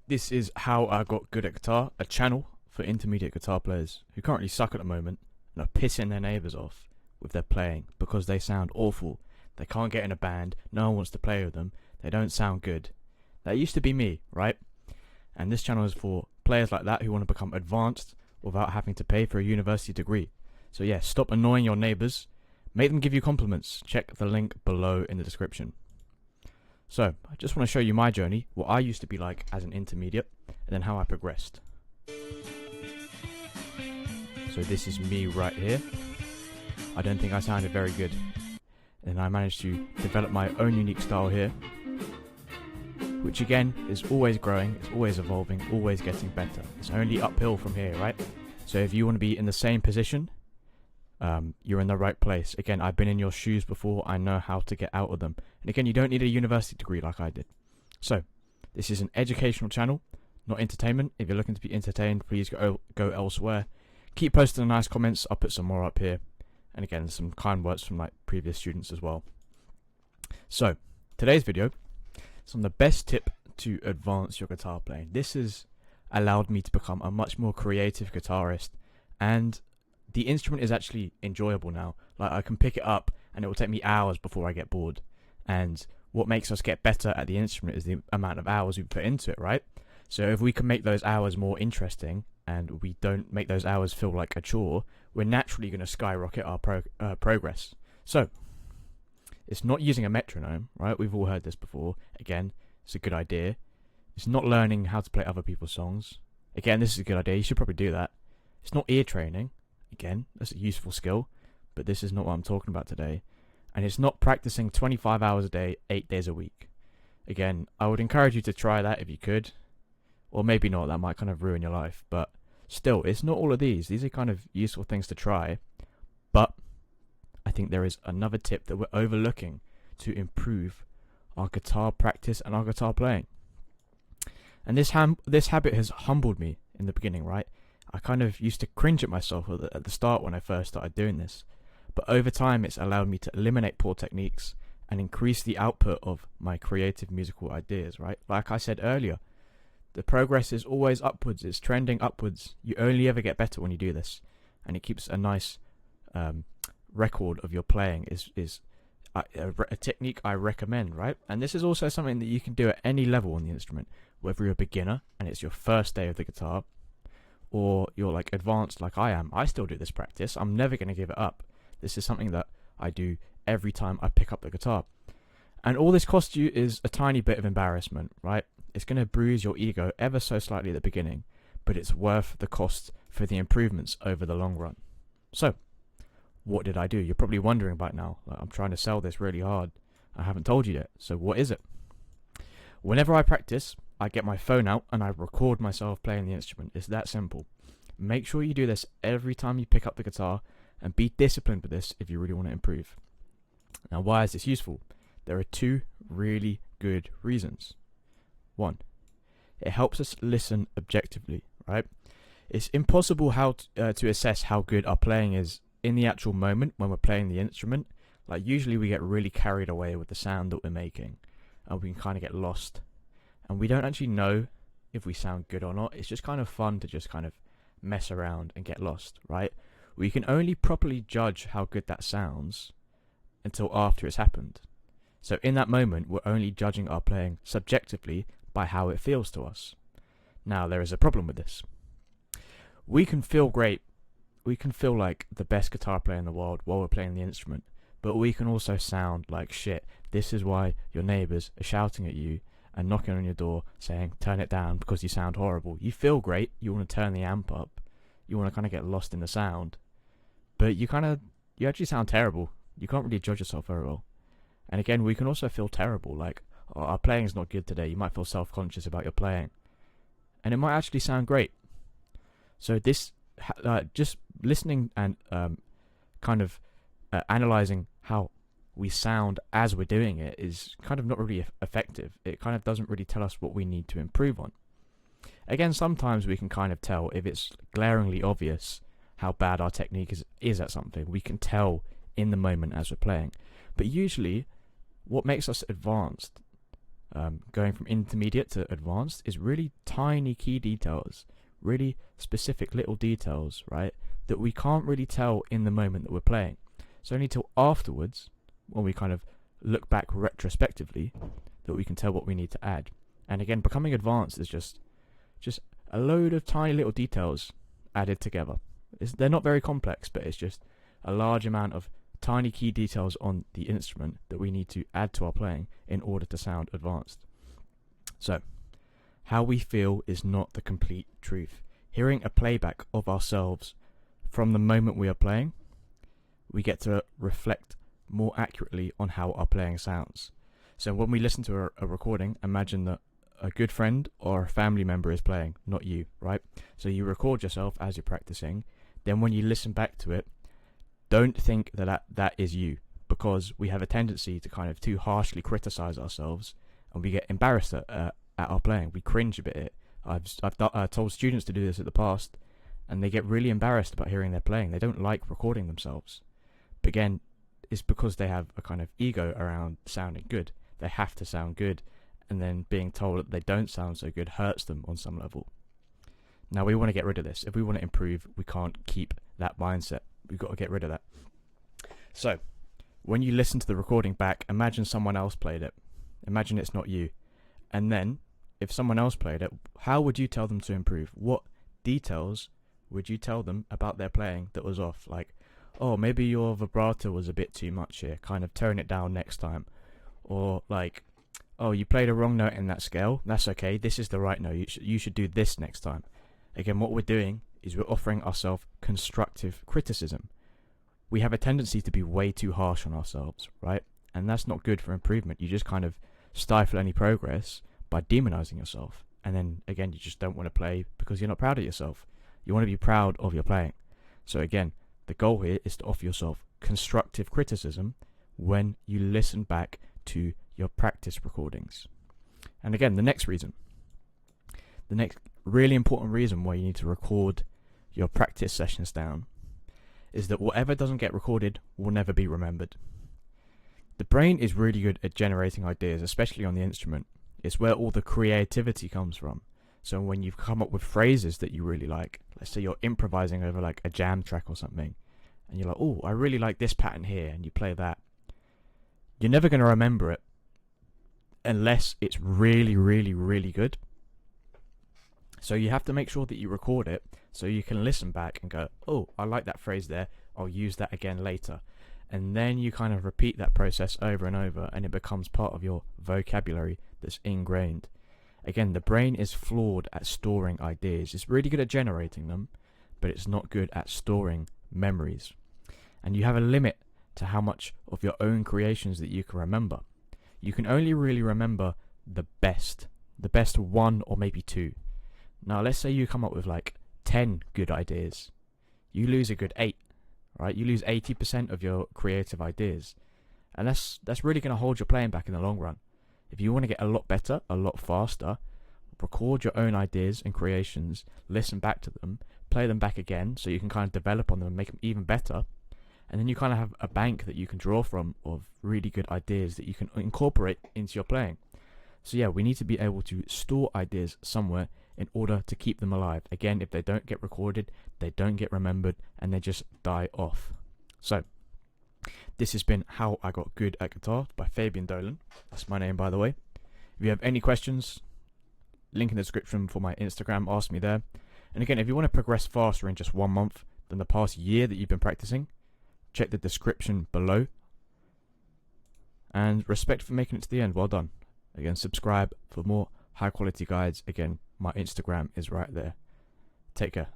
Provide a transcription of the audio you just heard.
This is how I got good at guitar, a channel for intermediate guitar players who currently suck at the moment and are pissing their neighbours off with their playing because they sound awful. They can't get in a band, no one wants to play with them, they don't sound good. That used to be me, right? And this channel is for players like that who want to become advanced without having to pay for a university degree. So yeah, stop annoying your neighbours, make them give you compliments. Check the link below in the description. So, I just want to show you my journey, what I used to be like as an intermediate, and then how I progressed. So this is me right here. I don't think I sounded very good. And I managed to develop my own unique style here, which again is always growing, it's always evolving, always getting better. It's only uphill from here, right? So if you want to be in the same position, you're in the right place. Again, I've been in your shoes before, I know how to get out of them. And again, you don't need a university degree like I did. So, this is an educational channel, not entertainment. If you're looking to be entertained, please go elsewhere. Keep posting nice comments, I'll put some more up here. And again, some kind words from like previous students as well. So, today's video is on the best tip to advance your guitar playing. This has allowed me to become a much more creative guitarist, and the instrument is actually enjoyable now. Like, I can pick it up and it will take me hours before I get bored. And what makes us get better at the instrument is the amount of hours we put into it, right? So if we can make those hours more interesting and we don't make those hours feel like a chore, we're naturally going to skyrocket our progress. So, it's not using a metronome, right? We've all heard this before. Again, it's a good idea. It's not learning how to play other people's songs. Again, this is a good idea. You should probably do that. It's not ear training. Again, that's a useful skill, but this is not what I'm talking about today. And it's not practicing 25 hours a day, 8 days a week. Again, I would encourage you to try that if you could, or maybe not, that might kind of ruin your life, but still, it's not all of these. These are kind of useful things to try, but I think there is another tip that we're overlooking to improve our guitar practice and our guitar playing. And this habit has humbled me in the beginning, right? I kind of used to cringe at myself at the start when I first started doing this. But over time, it's allowed me to eliminate poor techniques and increase the output of my creative musical ideas, right? Like I said earlier, the progress is always upwards. It's trending upwards. You only ever get better when you do this. And it keeps a nice record of your playing. Is a technique I recommend, right? And this is also something that you can do at any level on the instrument. Whether you're a beginner and it's your first day of the guitar, or you're like advanced like I am. I still do this practice. I'm never going to give it up. This is something that I do every time I pick up the guitar. And all this costs you is a tiny bit of embarrassment, right? It's going to bruise your ego ever so slightly at the beginning, but it's worth the cost for the improvements over the long run. So, what did I do? You're probably wondering about now. Like, I'm trying to sell this really hard. I haven't told you yet. So what is it? Whenever I practice, I get my phone out and I record myself playing the instrument. It's that simple. Make sure you do this every time you pick up the guitar, and be disciplined with this if you really want to improve. Now, why is this useful? There are two really good reasons. One, it helps us listen objectively, right? It's impossible to assess how good our playing is in the actual moment when we're playing the instrument. Like, usually we get really carried away with the sound that we're making, and we can kind of get lost. And we don't actually know if we sound good or not. It's just kind of fun to just kind of mess around and get lost, right? We can only properly judge how good that sounds until after it's happened. So in that moment, we're only judging our playing subjectively by how it feels to us. Now, there is a problem with this. We can feel great. We can feel like the best guitar player in the world while we're playing the instrument, but we can also sound like shit. This is why your neighbours are shouting at you and knocking on your door saying, turn it down because you sound horrible. You feel great, you want to turn the amp up, you want to kind of get lost in the sound, but you actually sound terrible. You can't really judge yourself very well. And again, we can also feel terrible, like, oh, our playing's not good today. You might feel self-conscious about your playing, and it might actually sound great. So this, just listening and analysing how we sound as we're doing it is kind of not really effective. It kind of doesn't really tell us what we need to improve on. Again, sometimes we can kind of tell if it's glaringly obvious how bad our technique is at something. We can tell in the moment as we're playing. But usually, what makes us advanced going from intermediate to advanced is really tiny key details, really specific little details, right, that we can't really tell in the moment that we're playing. It's only till afterwards, when we kind of look back retrospectively, that we can tell what we need to add. And again, becoming advanced is just a load of tiny little details added together. They're not very complex, but it's just a large amount of tiny key details on the instrument that we need to add to our playing in order to sound advanced. So, how we feel is not the complete truth. Hearing a playback of ourselves from the moment we are playing, we get to reflect more accurately on how our playing sounds. So when we listen to a recording, imagine that a good friend or a family member is playing, not you, right? So you record yourself as you're practicing. Then when you listen back to it, don't think that is you, because we have a tendency to kind of too harshly criticize ourselves, and we get embarrassed at our playing. We cringe a bit at it. I've told students to do this in the past, and they get really embarrassed about hearing their playing. They don't like recording themselves. But again, it's because they have a kind of ego around sounding good. They have to sound good, and then being told that they don't sound so good hurts them on some level. Now, we want to get rid of this. If we want to improve, we can't keep that mindset. We've got to get rid of that. So, when you listen to the recording back, imagine someone else played it. Imagine it's not you. And then, if someone else played it, how would you tell them to improve? What details would you tell them about their playing that was off? Like, oh, maybe your vibrato was a bit too much here. Kind of tone it down next time. Or like, oh, you played a wrong note in that scale. That's okay. This is the right note. You should do this next time. Again, what we're doing is we're offering ourselves constructive criticism. We have a tendency to be way too harsh on ourselves, right? And that's not good for improvement. You just kind of stifle any progress by demonizing yourself. And then, again, you just don't want to play because you're not proud of yourself. You want to be proud of your playing. So again, the goal here is to offer yourself constructive criticism when you listen back to your practice recordings. And again, the next really important reason why you need to record your practice sessions down is that whatever doesn't get recorded will never be remembered. The brain is really good at generating ideas, especially on the instrument. It's where all the creativity comes from. So when you've come up with phrases that you really like, let's say you're improvising over like a jam track or something, and you're like, oh, I really like this pattern here, and you play that, you're never going to remember it unless it's really, really, really good. So you have to make sure that you record it so you can listen back and go, oh, I like that phrase there, I'll use that again later. And then you kind of repeat that process over and over, and it becomes part of your vocabulary that's ingrained. Again, the brain is flawed at storing ideas. It's really good at generating them, but it's not good at storing memories. And you have a limit to how much of your own creations that you can remember. You can only really remember the best one or maybe two. Now, let's say you come up with like 10 good ideas. You lose a good 8, right? You lose 80% of your creative ideas. And that's really going to hold your playing back in the long run. If you want to get a lot better, a lot faster, record your own ideas and creations, listen back to them, play them back again so you can kind of develop on them and make them even better. And then you kind of have a bank that you can draw from of really good ideas that you can incorporate into your playing. So yeah, we need to be able to store ideas somewhere in order to keep them alive. Again, if they don't get recorded, they don't get remembered, and they just die off. So, this has been How I Got Good at Guitar by Fabian Dolan. That's my name, by the way. If you have any questions, link in the description for my Instagram, ask me there. And again, if you want to progress faster in just 1 month than the past year that you've been practicing, check the description below. And respect for making it to the end. Well done. Again, subscribe for more high quality guides. Again, my Instagram is right there. Take care.